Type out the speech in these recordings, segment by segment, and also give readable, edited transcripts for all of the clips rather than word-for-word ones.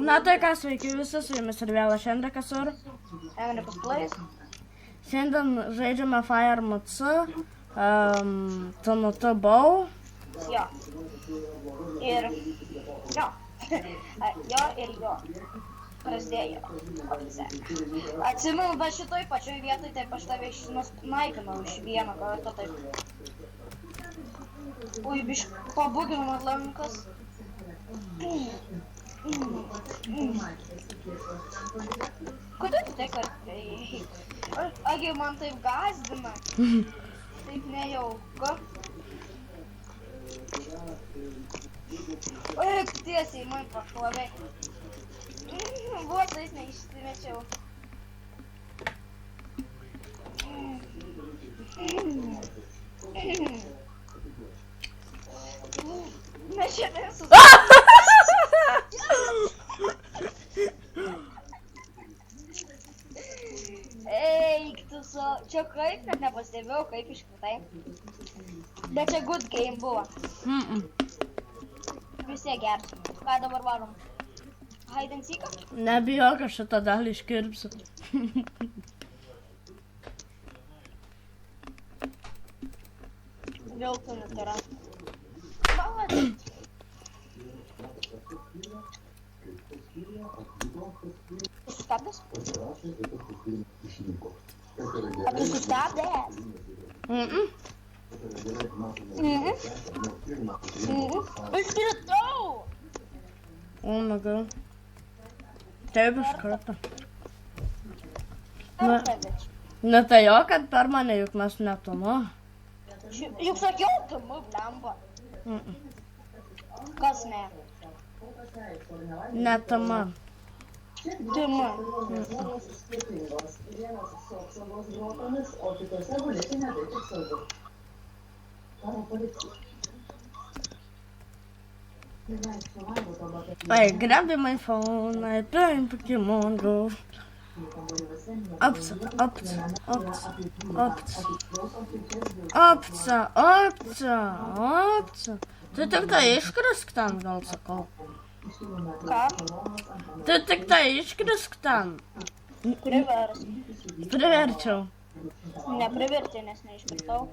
Na tai ką, sveiki visi, su jumis ir vėl aš Enrikas ir Enrikas Plays. šiandien žaidžiame Fire MC, TNT Bow. Jo. Ir jo. Jo ir jo. Prasidėjo. Atsimenu, bet šitoj pačioj vietoj taip aš tave išnaikinau iš vieno karto taip. Ui, bišk, pabuginau man lankas. Kodėl tu taip kartai? Agi, man taip gazdina. Taip nejauku. Oi, tiesiai man pašlovė. Vos neišsimečiau. Mes šiandien Eik tu so... Čia kaip net nepastebėjau, kaip iškritai. Bet čia good game buvo. Visi geras. Ką dabar varom? Hide and seeką? Nebijok, aš šitą dalį iškirpsiu. Vėl tu netara. Maladėt. Tu sustabdęs? A tu sustabdęs? Iškritau! O, naga. Taip iš karto. Ne tai jo, kad per mane, juk mes netuma. Juk sakiau, tumu, blemba. Kas ne? Netuma. Tumu. I grab my phone, I play Pokemon Go. Opca. Tu tik tai iškrisk ten, gal sakau. Ką? Tu tik tai iškrisk ten. Priverčiau. Neprivertė, nes neiškritau.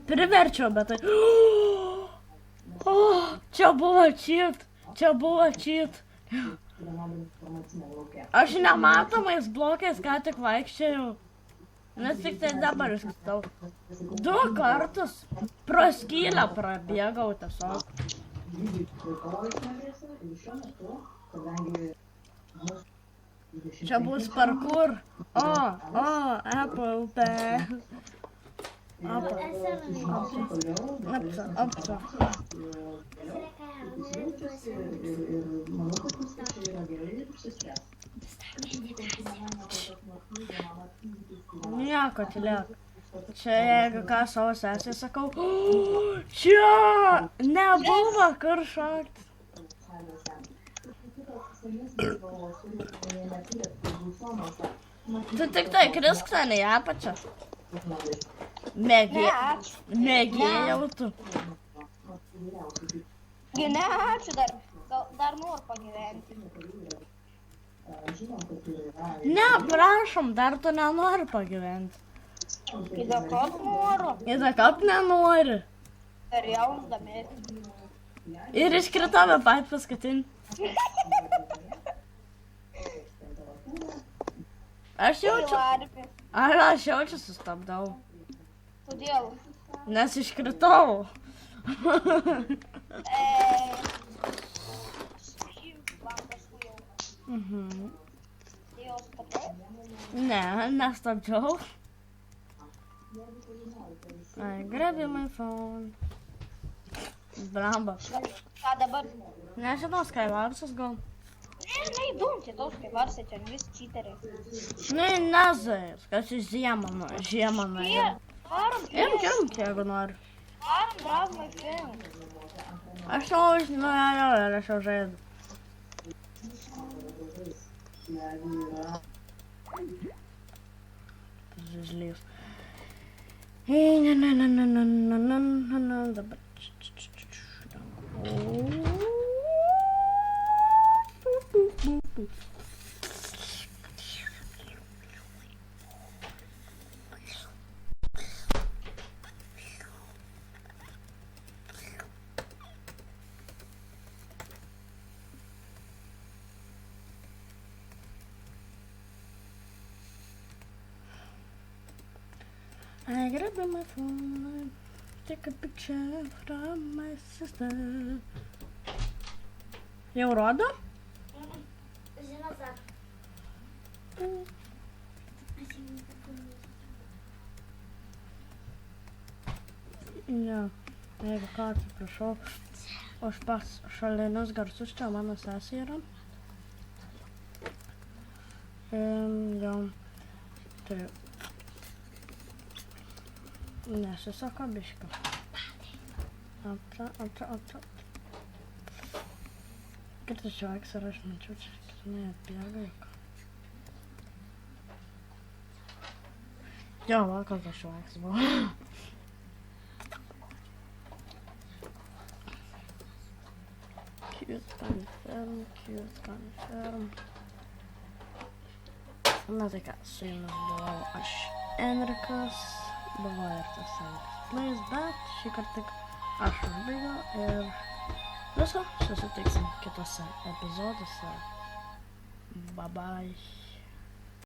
Priverčiau, bet tai... O, čia buvo cheat. Aš nematomais blokais ką tik vaikščiojau. Nes tik tai dabar iškritau. 2 kartus pro skylę prabėgau tiesiog. Čia bus parkour. Apple Pay. Apca. Nieko, tylėk. Čia jeigu ką savo sesiai sakau, čia nebuvo kur šokti. Tu tik tai krisk ten į apačią. Mėgėjau tu. Ne, ačiū dar. Dar noriu pagyventi. Ne, prašom, dar tu nenori pagyventi. Į dakop noriu. Į dakop nenori. Per jausdami. Ir iškritome pat paskutinį. Aš jaučiu sustabdau. Kodėl? Nes iškritau. Ne, nestabdžiau. I grab my phone. Bramba. Ką dabar? Nežinau, Skywarsas gal. Neįdomti tos Skywarsai, čia vis cheateriai. Nezais, kas į žiemą nuėjo. Imk, jeigu nori. Varom, grab my phone. Aš nuėjau ir aš jau žaidu. Žažlys. Dabar. I grab my phone, take a picture from my sister. Jau rodo? Žinau, dar. Jo, jeigu ką, atsiprašau, už šalinius garsus čia mano sesė yra. Jo, tai nesisaka biška. Aptra. Kitas švaiks ir aš mačiau čia, jinai atbėga į ką. Jo, vakar tas švaiks buvo. Cute confirm. Na tai ką, su jumis buvau aš, Enrikas, buvo ir tas Plays, bet šį kartą tik aš užbaigiau ir viso, susitiksim kitose epizoduose. Bye bye.